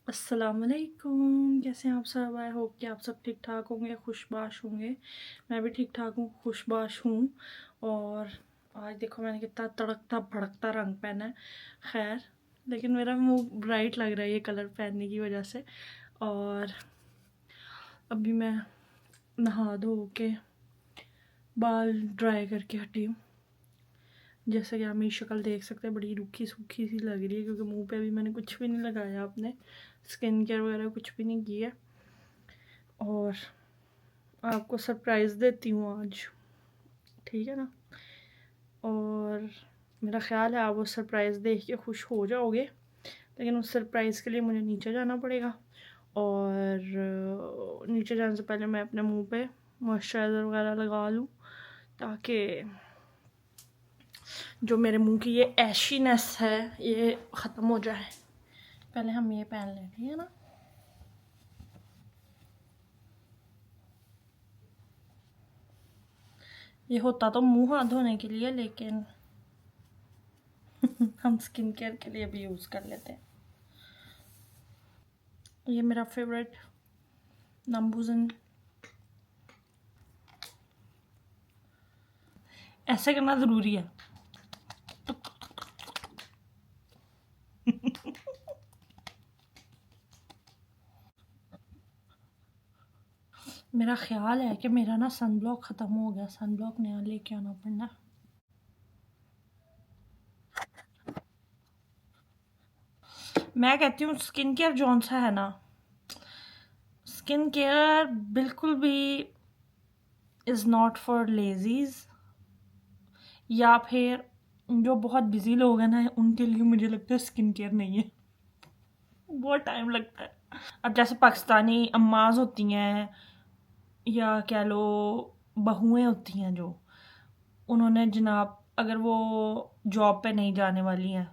अस्सलामुअलैकुम, कैसे हैं आप सब। आई होप कि आप सब ठीक ठाक होंगे, खुशबाश होंगे। मैं भी ठीक ठाक हूँ, खुशबाश हूँ। और आज देखो मैंने कितना तड़कता भड़कता रंग पहना है। खैर, लेकिन मेरा मुंह ब्राइट लग रहा है ये कलर पहनने की वजह से। और अभी मैं नहा धो के बाल ड्राई करके हटी हूँ। जैसे कि आप मेरी शक्ल देख सकते हैं, बड़ी रूखी सूखी सी लग रही है क्योंकि मुंह पे अभी मैंने कुछ भी नहीं लगाया, अपने स्किन केयर वगैरह कुछ भी नहीं किया। और आपको सरप्राइज़ देती हूँ आज, ठीक है ना। और मेरा ख्याल है आप वो सरप्राइज़ देख के खुश हो जाओगे, लेकिन उस सरप्राइज़ के लिए मुझे नीचे जाना पड़ेगा। और नीचे जाने से पहले मैं अपने मुंह पे मॉइस्चराइज़र वगैरह लगा लूँ, ताकि जो मेरे मुंह की ये ऐशीनेस है ये ख़त्म हो जाए। पहले हम ये पहन लें, ठीक है ना। ये होता तो मुंह हाथ धोने के लिए, लेकिन हम स्किन केयर के लिए भी यूज़ कर लेते हैं। ये मेरा फेवरेट नम्बूजन। ऐसे करना ज़रूरी है। मेरा ख्याल है कि मेरा ना सन ब्लॉक ख़त्म हो गया, सन ब्लॉक नया लेके आना पड़ना। मैं कहती हूँ स्किन केयर जौन सा है ना, स्किन केयर बिल्कुल भी इज़ नॉट फॉर लेजीज, या फिर जो बहुत बिजी लोग हैं ना उनके लिए मुझे लगता है स्किन केयर नहीं है। बहुत टाइम लगता है। अब जैसे पाकिस्तानी अम्माज होती हैं, या कह लो बहुएं होती हैं, जो उन्होंने जनाब अगर वो जॉब पे नहीं जाने वाली हैं,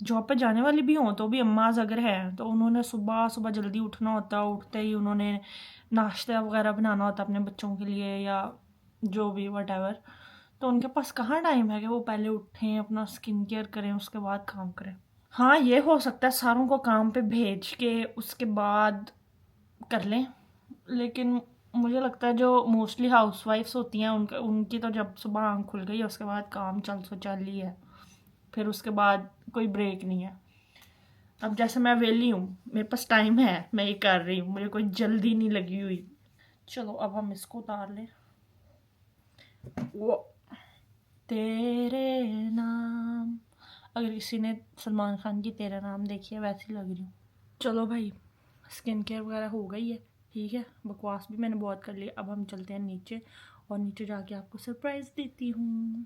जॉब पे जाने वाली भी हों तो भी अम्माज अगर हैं, तो उन्होंने सुबह सुबह जल्दी उठना होता है। उठते ही उन्होंने नाश्ता वगैरह बनाना होता है अपने बच्चों के लिए, या जो भी वट। तो उनके पास कहाँ टाइम है कि वो पहले उठें, अपना स्किन केयर करें, उसके बाद काम करें। हाँ, ये हो सकता है सारों को काम पे भेज के उसके बाद कर लें, लेकिन मुझे लगता है जो मोस्टली हाउसवाइफ्स होती हैं उनकी तो जब सुबह आँख खुल गई उसके बाद काम चल ही है, फिर उसके बाद कोई ब्रेक नहीं है। अब जैसे मैं वेली हूँ, मेरे पास टाइम है, मैं ये कर रही हूँ, मुझे कोई जल्दी नहीं लगी हुई। चलो अब हम इसको उतार लें। वो तेरे नाम, अगर किसी ने सलमान खान की तेरा नाम देखी है वैसी लग रही हूँ। चलो भाई, स्किन केयर वगैरह हो गई है, ठीक है। बकवास भी मैंने बहुत कर लिया। अब हम चलते हैं नीचे, और नीचे जाके आपको सरप्राइज देती हूँ।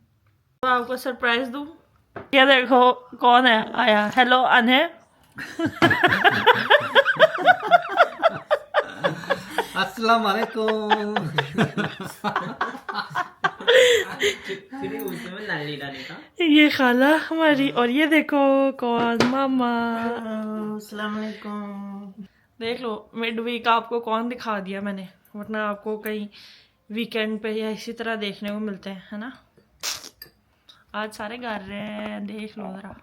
तो आपको सरप्राइज दूँ, ये देखो कौन है आया। हेलो अने। अस्सलाम वालेकुम। ये खाला हमारी, और ये देखो कौन, मामा। अस्सलाम वालेकुम। देख लो मिड वीक आपको कौन दिखा दिया मैंने, वरना आपको कहीं वीकेंड पे या इसी तरह देखने को मिलते हैं, है ना। आज सारे गा रहे हैं, देख लो ज़रा।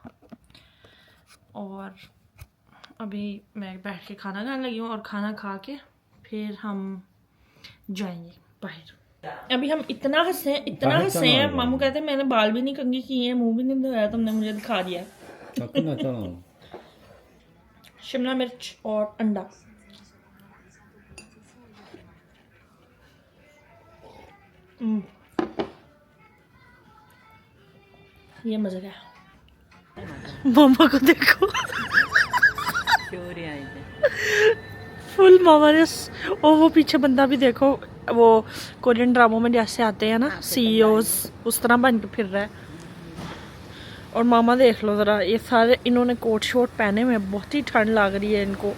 और अभी मैं बैठ के खाना खाने लगी हूँ, और खाना खा के फिर हम जाएंगे बाहर। अभी हम इतना हंसे हैं, मामू कहते हैं मैंने बाल भी नहीं कंघी किए हैं, मुंह भी नहीं धोया, तुमने मुझे दिखा दिया। शिमला मिर्च और अंडा। ये मज़े का। मामा को देखो, फुल मामा ने। और वो पीछे बंदा भी देखो, वो कोरियन ड्रामों में जैसे आते हैं ना सीईओज, उस तरह बन के फिर रहा है। और मामा देख लो ज़रा, ये सारे इन्होंने कोट शोट पहने हुए, बहुत ही ठंड लग रही है इनको।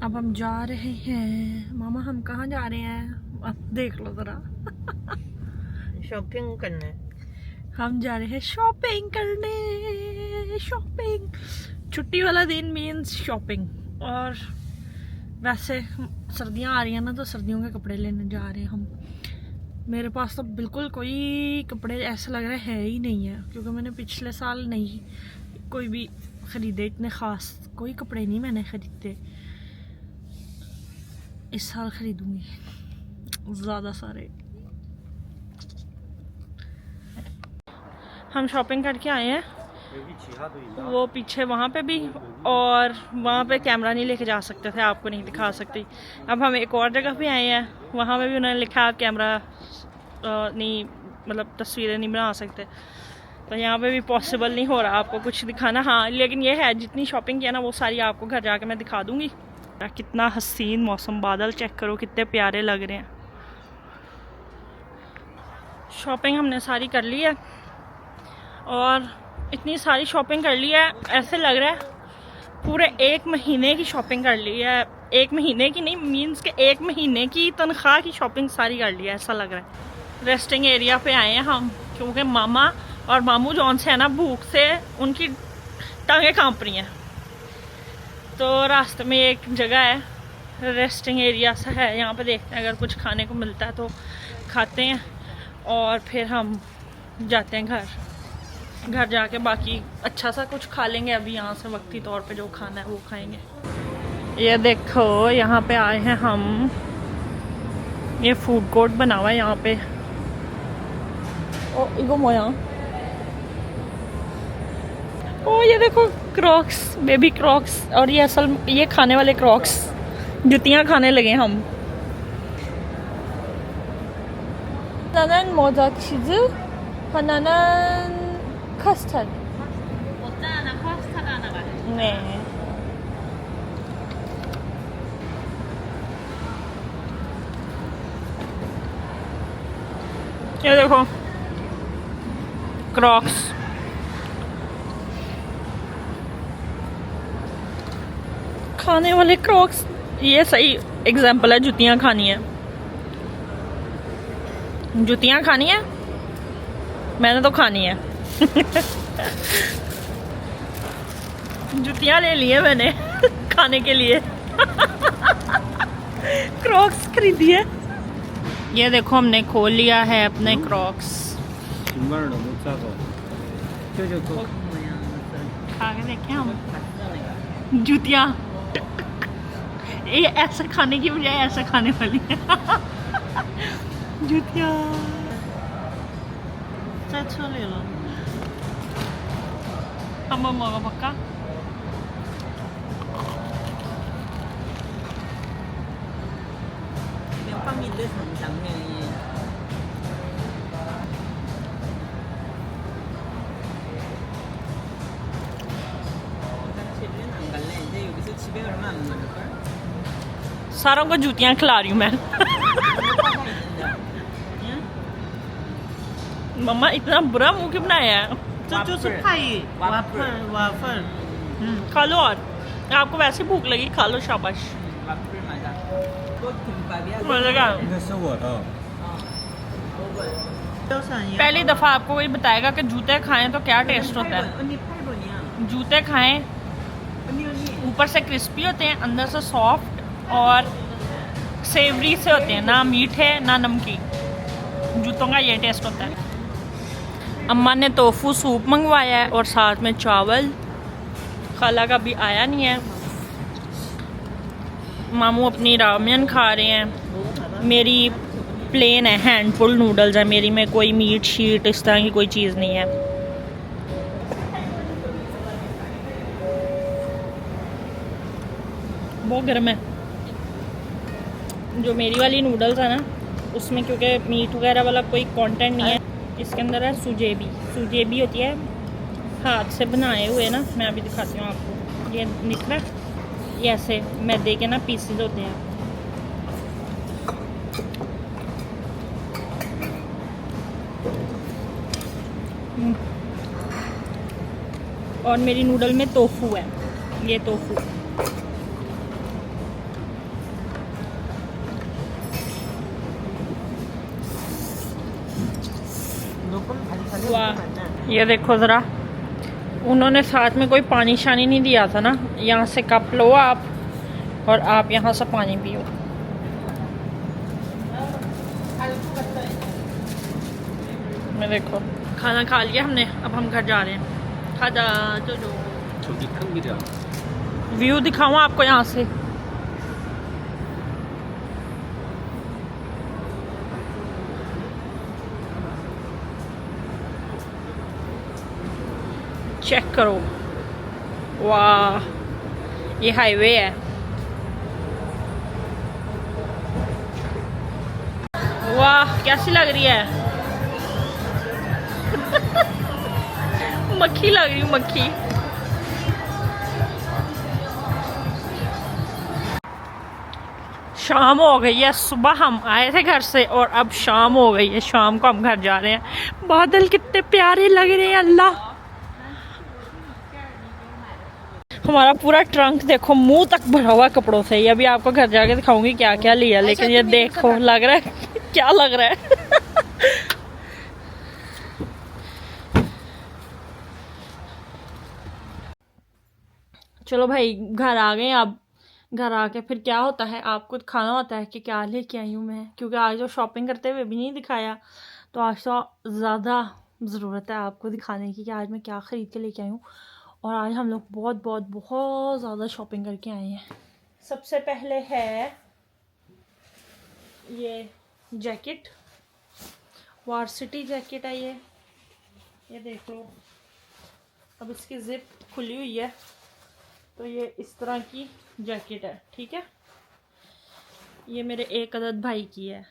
अब हम जा रहे हैं। मामा हम कहाँ जा रहे हैं, अब देख लो ज़रा। शॉपिंग करने हम जा रहे हैं शॉपिंग करने। शॉपिंग, छुट्टी वाला दिन मीन्स शॉपिंग। और वैसे सर्दियाँ आ रही हैं ना, तो सर्दियों के कपड़े लेने जा रहे हैं हम। मेरे पास तो बिल्कुल कोई कपड़े ऐसा लग रहा है ही नहीं है, क्योंकि मैंने पिछले साल नहीं कोई भी ख़रीदे इतने ख़ास कोई कपड़े नहीं मैंने ख़रीदे, इस साल ख़रीदूँगी ज़्यादा सारे। हम शॉपिंग करके आए हैं, वो पीछे वहाँ पे भी, और वहाँ पे कैमरा नहीं लेके जा सकते थे, आपको नहीं दिखा सकती। अब हम एक और जगह पे आए हैं, वहाँ पे भी उन्होंने लिखा आप कैमरा नहीं, मतलब तस्वीरें नहीं बना सकते, तो यहाँ पे भी पॉसिबल नहीं हो रहा आपको कुछ दिखाना। हाँ लेकिन ये है जितनी शॉपिंग किया ना वो सारी आपको घर जाके मैं दिखा दूँगी। कितना हसीन मौसम, बादल चेक करो कितने प्यारे लग रहे हैं। शॉपिंग हमने सारी कर ली है, और इतनी सारी शॉपिंग कर ली है ऐसे लग रहा है पूरे 1 महीने की शॉपिंग कर ली है। 1 महीने की नहीं, मीन्स के 1 महीने की तनख्वाह की शॉपिंग सारी कर ली है ऐसा लग रहा है। रेस्टिंग एरिया पे आए हैं हम, क्योंकि मामा और मामू जौन से है ना भूख से उनकी टांगें कांप रही हैं। तो रास्ते में एक जगह है रेस्टिंग एरिया सा है, यहाँ पे देखते हैं अगर कुछ खाने को मिलता है तो खाते हैं, और फिर हम जाते हैं घर जाके बाकी अच्छा सा कुछ खा लेंगे। अभी यहाँ से वक्ती तौर पे जो खाना है वो खाएंगे। ये देखो यहाँ पे आए हैं हम, ये फूड कोर्ट बना हुआ है यहाँ पे। ओ इगो मोया, ओ ये देखो क्रॉक्स, बेबी क्रॉक्स, और ये असल ये खाने वाले क्रॉक्स, जुतियाँ खाने लगे हम। Hananan moda cheese, hananan custard. 네. ये देखो क्रॉक्स, खाने वाले क्रॉक्स, ये सही एग्जाम्पल है जुतियाँ खानी है। जुतियाँ खानी है, मैंने तो खानी है। जुतियाँ ले लिए मैंने खाने के लिए। क्रॉक्स खरीदी है। ये देखो हमने खोल लिया है अपने क्रॉक्स। खा के देखें हम जुतियाँ, ये ऐसे खाने की बजाय ऐसे खाने वाली है। जुतियाँ अच्छा ले लो, हम मगा पक्का। सारों को जूतियाँ खिला रही हूँ मैं। मम्मा इतना बुरा मुंह क्यों बनाया है? खा लो, और आपको वैसे भूख लगी खा लो, शाबाश। पहली दफा आपको कोई बताएगा कि जूते खाएं तो क्या टेस्ट होता है। जूते खाएं, ऊपर से क्रिस्पी होते हैं, अंदर से सॉफ्ट और सेवरी से होते हैं, ना मीठे ना नमकीन। जूतों का ये टेस्ट होता है। अम्मा ने टोफू सूप मंगवाया है और साथ में चावल। खाला का भी आया नहीं है। मामू अपनी रामेन खा रहे हैं। मेरी प्लेन है, हैंडफुल नूडल्स है मेरी में, कोई मीट शीट इस तरह की कोई चीज़ नहीं है। बहुत गर्म है। जो मेरी वाली नूडल्स है ना उसमें क्योंकि मीट वगैरह वाला कोई कंटेंट नहीं है, इसके अंदर है सुजेबी। सुजेबी होती है हाथ से बनाए हुए ना, मैं अभी दिखाती हूँ आपको। ये दिख रहा है, ये ऐसे मैदे के ना पीसेज होते हैं। और मेरी नूडल में टोफू है, ये टोफू। वाह, ये देखो ज़रा, उन्होंने साथ में कोई पानी शानी नहीं दिया था ना। यहाँ से कप लो आप और आप यहाँ से पानी पियो। मैं देखो खाना खा लिया हमने, अब हम घर जा रहे हैं। खाजा जो 저기 큰 길이야. व्यू दिखाऊं आपको यहाँ से? चेक करो, वाह, ये हाईवे है। वाह, कैसी लग रही है? मक्खी लग रही, मक्खी। शाम हो गई है, सुबह हम आए थे घर से और अब शाम हो गई है। शाम को हम घर जा रहे हैं। बादल कितने प्यारे लग रहे हैं, अल्लाह। हमारा पूरा ट्रंक देखो मुंह तक भरा हुआ कपड़ों से। ये अभी आपको घर जाके दिखाऊंगी क्या क्या लिया, लेकिन ये देखो लग रहा है क्या लग रहा है। चलो भाई, घर आ गए। अब घर आके फिर क्या होता है, आपको खाना होता है कि क्या लेके आई हूँ मैं, क्योंकि आज तो शॉपिंग करते हुए भी नहीं दिखाया, तो आज तो ज़्यादा ज़रूरत है आपको दिखाने की कि आज मैं क्या ख़रीद के लेके आई हूँ। और आज हम लोग बहुत बहुत बहुत ज़्यादा शॉपिंग करके आए हैं। सबसे पहले है ये जैकेट, वार्सिटी जैकेट है ये देख लो। अब इसकी जिप खुली हुई है, तो ये इस तरह की जैकेट है, ठीक है। ये मेरे एक अदद भाई की है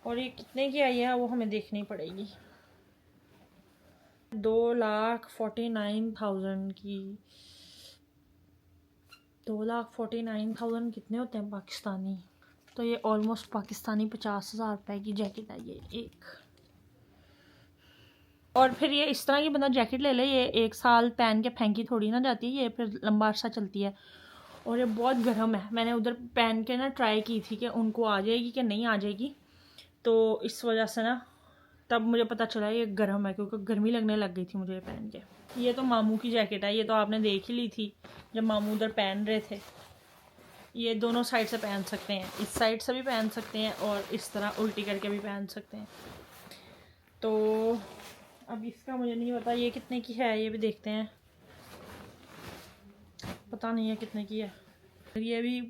और ये कितने की आई है वो हमें देखनी पड़ेगी। 2,49,000 की। 2,49,000 कितने होते हैं पाकिस्तानी? तो ये ऑलमोस्ट पाकिस्तानी 50,000 रुपये की जैकेट है ये एक। और फिर ये इस तरह की बंदा जैकेट ले ले, ये 1 साल पहन के फेंकी थोड़ी ना जाती है, ये फिर लंबा अरसा चलती है। और ये बहुत गर्म है, मैंने उधर पहन के ना ट्राई की थी कि उनको आ जाएगी कि नहीं आ जाएगी, तो इस वजह से ना तब मुझे पता चला ये गर्म है, क्योंकि गर्मी लगने लग गई थी मुझे पहन के। ये तो मामू की जैकेट है, ये तो आपने देख ही ली थी जब मामू उधर पहन रहे थे। ये दोनों साइड से पहन सकते हैं, इस साइड से भी पहन सकते हैं और इस तरह उल्टी करके भी पहन सकते हैं। तो अब इसका मुझे नहीं पता ये कितने की है, ये भी देखते हैं। पता नहीं है कितने की है, ये भी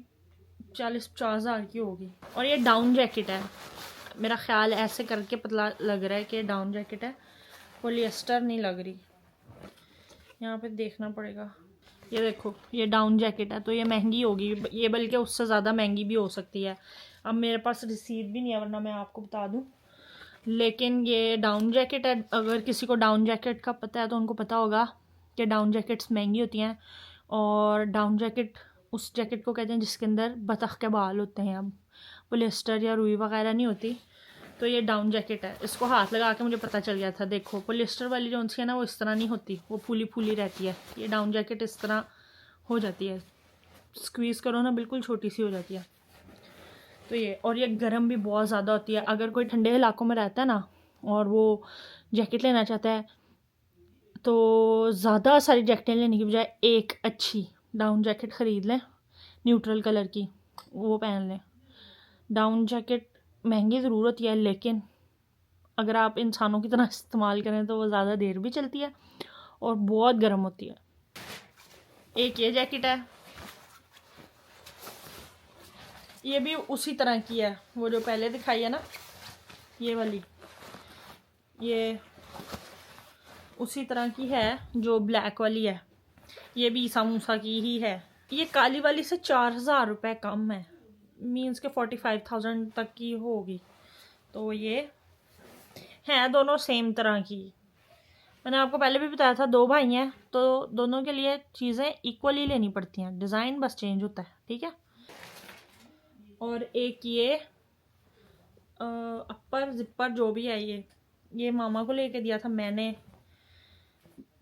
40-50 हज़ार की होगी। और ये डाउन जैकेट है, मेरा ख्याल ऐसे करके पतला लग रहा है कि डाउन जैकेट है, पॉलिएस्टर नहीं लग रही। यहाँ पे देखना पड़ेगा। ये देखो ये डाउन जैकेट है, तो ये महंगी होगी, ये बल्कि उससे ज़्यादा महंगी भी हो सकती है। अब मेरे पास रिसीट भी नहीं है, वरना मैं आपको बता दूँ। लेकिन ये डाउन जैकेट है, अगर किसी को डाउन जैकेट का पता है तो उनको पता होगा कि डाउन जैकेट्स महंगी होती हैं। और डाउन जैकेट उस जैकेट को कहते हैं जिसके अंदर बतख के बाल होते हैं, अब पॉलिएस्टर या रुई वगैरह नहीं होती। तो ये डाउन जैकेट है, इसको हाथ लगा के मुझे पता चल गया था। देखो पॉलिएस्टर वाली जो सी है ना, वो इस तरह नहीं होती, वो फूली फूली रहती है। ये डाउन जैकेट इस तरह हो जाती है, स्क्वीज़ करो ना बिल्कुल छोटी सी हो जाती है। तो ये, और ये गर्म भी बहुत ज़्यादा होती है। अगर कोई ठंडे इलाकों में रहता है ना और वो जैकेट लेना चाहता है, तो ज़्यादा सारी जैकेटें लेने की बजाय एक अच्छी डाउन जैकेट ख़रीद लें, न्यूट्रल कलर की, वो पहन लें। डाउन जैकेट महंगी ज़रूर होती है, लेकिन अगर आप इंसानों की तरह इस्तेमाल करें तो वो ज़्यादा देर भी चलती है और बहुत गर्म होती है। एक ये जैकेट है, ये भी उसी तरह की है, वो जो पहले दिखाई है ना ये वाली, ये उसी तरह की है जो ब्लैक वाली है। ये भी ईसा मूसा की ही है। ये काली वाली से 4,000 रुपये कम है, मीन्स के 45,000 तक की होगी। तो ये हैं दोनों सेम तरह की। मैंने आपको पहले भी बताया था, 2 भाई हैं तो दोनों के लिए चीज़ें इक्वली लेनी पड़ती हैं, डिज़ाइन बस चेंज होता है, ठीक है। और एक ये अपर जिपर जो भी है, ये मामा को लेके दिया था मैंने,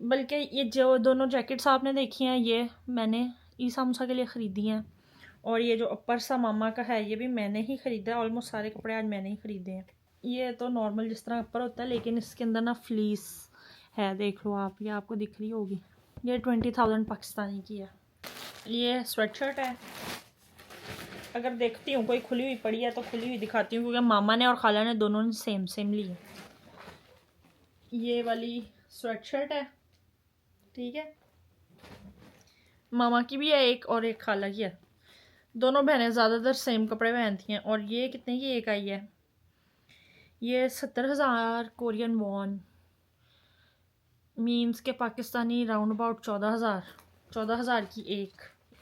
बल्कि ये जो दोनों जैकेट्स आपने देखी हैं ये मैंने ईसा मूसा के लिए ख़रीदी हैं। और ये जो अपर सा मामा का है ये भी मैंने ही ख़रीदा है। ऑलमोस्ट सारे कपड़े आज मैंने ही ख़रीदे हैं। ये तो नॉर्मल जिस तरह अपर होता है, लेकिन इसके अंदर ना फ्लीस है, देख लो आप, ये आपको दिख रही होगी। ये 20,000 पाकिस्तानी की है। ये स्वेटशर्ट है, अगर देखती हूँ कोई खुली हुई पड़ी है तो खुली हुई दिखाती हूँ, क्योंकि मामा ने और खाला ने दोनों ने सेम सेम ली है। ये वाली स्वेटशर्ट है, ठीक है। मामा की भी है एक और एक खाला की है। दोनों बहनें ज़्यादातर सेम कपड़े पहनती हैं। और ये कितने की एक आई है? ये 70,000 कोरियन वॉन, मीन्स के पाकिस्तानी राउंड अबाउट 14,000। 14,000 की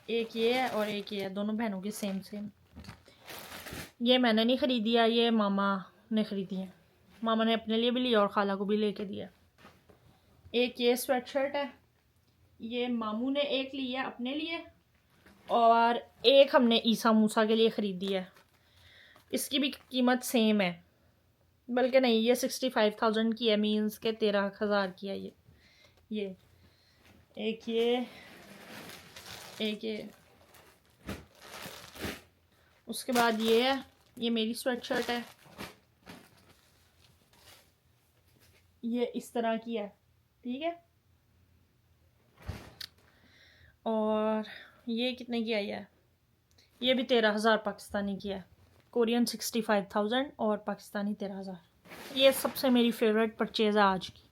एक ये है और एक ये है, दोनों बहनों की सेम सेम। ये मैंने नहीं ख़रीदी है, ये मामा ने ख़रीदी है। मामा ने अपने लिए भी लिया और खाला को भी लेके दिया। एक ये स्वेट शर्ट है, ये मामू ने एक लिया अपने लिए और एक हमने ईसा मूसा के लिए ख़रीदी है। इसकी भी कीमत सेम है, बल्कि नहीं, ये 65,000 की है, मीन्स के 13,000 की है। ये एक ये उसके बाद ये है, ये मेरी स्वेट शर्ट है, ये इस तरह की है, ठीक है। और ये कितने की आई है? ये भी 13,000 पाकिस्तानी की है। कोरियन 65,000 और पाकिस्तानी 13,000। ये सबसे मेरी फेवरेट परचेज़ है आज की,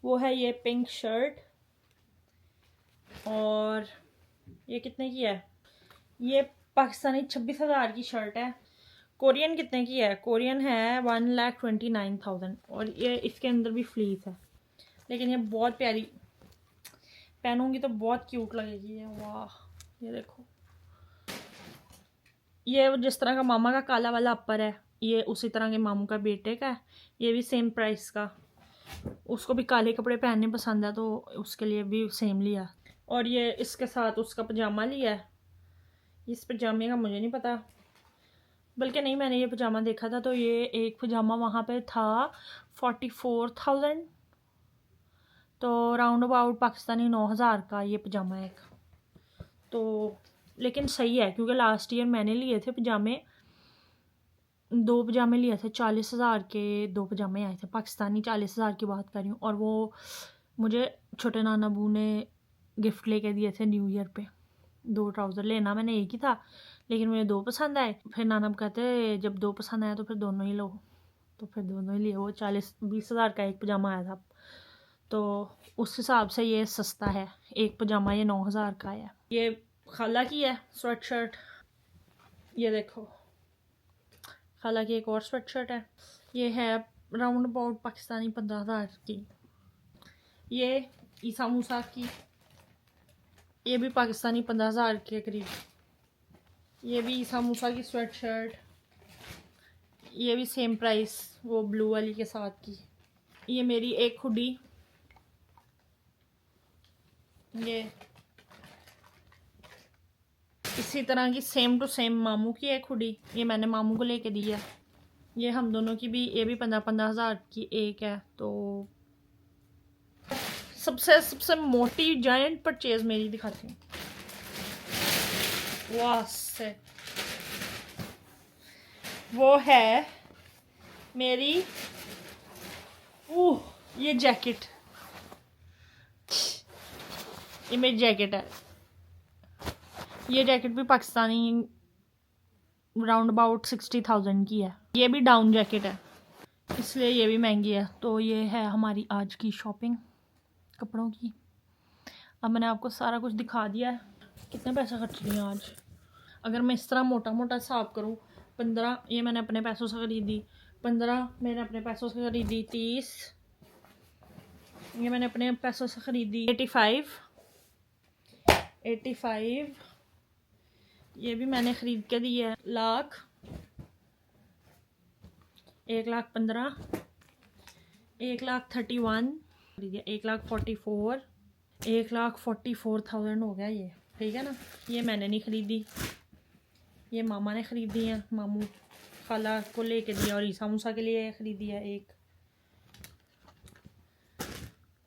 वो है ये पिंक शर्ट। और ये कितने की है? ये पाकिस्तानी 26,000 की शर्ट है। कोरियन कितने की है? कोरियन है 1,29,000 और ये इसके अंदर भी फ्लीस है, लेकिन ये बहुत प्यारी, पहनूंगी तो बहुत क्यूट लगेगी ये। वाह, ये देखो, ये जिस तरह का मामा का काला वाला अपर है, ये उसी तरह के मामू का बेटे का है। ये भी सेम प्राइस का, उसको भी काले कपड़े पहनने पसंद है तो उसके लिए भी सेम लिया। और ये इसके साथ उसका पजामा लिया है। इस पजामे का मुझे नहीं पता, बल्कि नहीं, मैंने ये पजामा देखा था तो ये एक पजामा वहाँ पे था 44,000, तो राउंड अबाउट पाकिस्तानी 9,000 का ये पजामा है एक। तो लेकिन सही है, क्योंकि लास्ट ईयर मैंने लिए थे पजामे, 2 पजामे लिए थे 40,000 के, 2 पजामे आए थे पाकिस्तानी, 40,000 की बात कर रही हूँ। और वो मुझे छोटे नाना बू ने गिफ्ट लेके दिए थे न्यू ईयर पे। 2 ट्राउज़र लेना मैंने एक ही था, लेकिन मुझे 2 पसंद आए। फिर नाना कहते जब 2 पसंद आया तो फिर दोनों ही लो, तो फिर दोनों ही लिए। वो 20,000 का एक पजामा आया था, तो उस हिसाब से ये सस्ता है। एक पजामा ये 9,000 का है। ये खाला की है स्वेट शर्ट, ये देखो, खाला की एक और स्वेट शर्ट है। ये है राउंड अबाउट पाकिस्तानी 15,000 की। ये ईसा मूसा की, ये भी पाकिस्तानी 15,000 के करीब। ये भी ईसा मूसा की स्वेट शर्ट, ये भी सेम प्राइस, वो ब्लू वाली के साथ की। ये मेरी एक हुडी, ये इसी तरह की सेम टू सेम मामू की एक हुडी, ये मैंने मामू को लेके दी है। ये हम दोनों की भी, ये भी 15,000 की एक है। तो सबसे मोटी जायंट परचेज मेरी दिखाती हूँ। वाह से वो है मेरी, ये जैकेट, ये मेरी जैकेट है। ये जैकेट भी पाकिस्तानी राउंड अबाउट 60,000 की है। ये भी डाउन जैकेट है, इसलिए ये भी महंगी है। तो ये है हमारी आज की शॉपिंग कपड़ों की। अब मैंने आपको सारा कुछ दिखा दिया है, कितने पैसे खर्च लिए आज। अगर मैं इस तरह मोटा मोटा हिसाब करूँ, 15 ये मैंने अपने पैसों से खरीदी, 15 मैंने अपने पैसों से खरीदी, 30 ये मैंने अपने पैसों से खरीदी, 85 ये भी मैंने ख़रीद के दी है, लाख, 1,15,000, 1,31,000 खरीदिया, 1,44,000, 1,44,000 हो गया ये, ठीक है ना। ये मैंने नहीं ख़रीदी, ये मामा ने ख़रीदी है, मामू खाला को लेके दिया, और ईसा मूसा के लिए ख़रीदी है एक।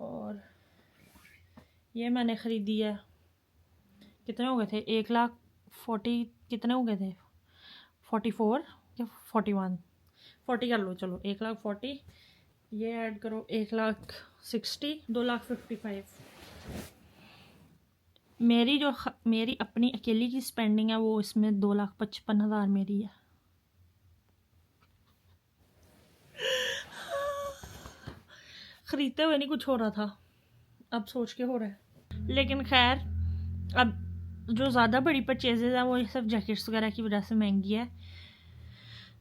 और ये मैंने ख़रीदी है, कितने हो गए थे, 1,40,000 कितने हो गए थे, 44 या 41, 40 कर लो, चलो 1,40,000, ये ऐड करो 1,60,000, 2,55,000। मेरी अपनी अकेली की स्पेंडिंग है वो इसमें 2,55,000 मेरी है। ख़रीदते हुए नहीं कुछ हो रहा था, अब सोच के हो रहा है। लेकिन खैर, अब जो ज़्यादा बड़ी परचेजेज हैं वो ये सब जैकेट्स वगैरह की वजह से महंगी है।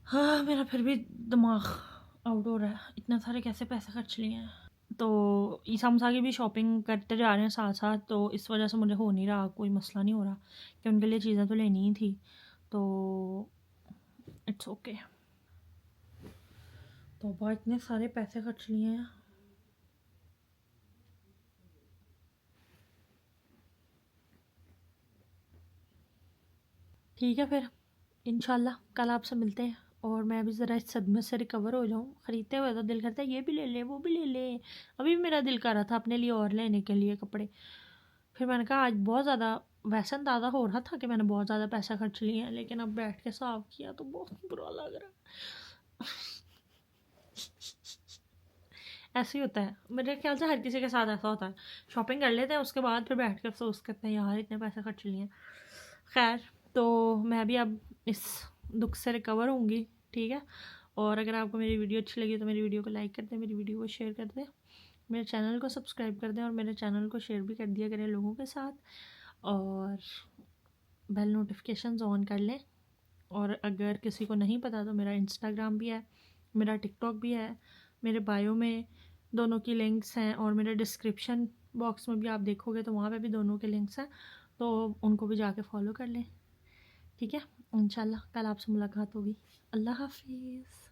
हाँ, मेरा फिर भी दिमाग आउट हो रहा है, इतने सारे कैसे पैसे खर्च लिए हैं। तो ईसा मुसा की भी शॉपिंग करते जा रहे हैं साथ साथ, तो इस वजह से मुझे हो नहीं रहा, कोई मसला नहीं हो रहा कि उनके लिए चीज़ें तो लेनी ही थी, तो इट्स ओके। तो बहुत इतने सारे पैसे खर्च लिए हैं। ठीक है फिर, इंशाल्लाह कल आपसे मिलते हैं, और मैं भी ज़रा इस सदमे से रिकवर हो जाऊँ। ख़रीदते हुए तो दिल करता है ये भी ले ले वो भी ले ले, अभी भी मेरा दिल कर रहा था अपने लिए और लेने के लिए कपड़े। फिर मैंने कहा आज बहुत ज़्यादा वैसे अंदाज़ा हो रहा था कि मैंने बहुत ज़्यादा पैसा खर्च लिए हैं, लेकिन अब बैठ के हिसाब किया तो बहुत बुरा लग रहा है। ऐसे ही होता है, मेरे ख्याल से हर किसी के साथ ऐसा होता है। शॉपिंग कर लेते हैं, उसके बाद फिर बैठ के अफसोस करते हैं यार इतने पैसे खर्च लिए हैं। खैर, तो मैं भी अब इस दुख से रिकवर होंगी, ठीक है। और अगर आपको मेरी वीडियो अच्छी लगी तो मेरी वीडियो को लाइक कर दें, मेरी वीडियो को शेयर कर दें, मेरे चैनल को सब्सक्राइब कर दें, और मेरे चैनल को शेयर भी कर दिया करें लोगों के साथ, और बेल नोटिफिकेशंस ऑन कर लें। और अगर किसी को नहीं पता तो मेरा इंस्टाग्राम भी है, मेरा टिकटॉक भी है, मेरे बायो में दोनों की लिंक्स हैं, और मेरे डिस्क्रिप्शन बॉक्स में भी आप देखोगे तो वहाँ पे भी दोनों के लिंक्स हैं, तो उनको भी जाके फॉलो कर लें, ठीक है। इंशाल्लाह कल आपसे मुलाकात होगी। अल्लाह हाफिज़।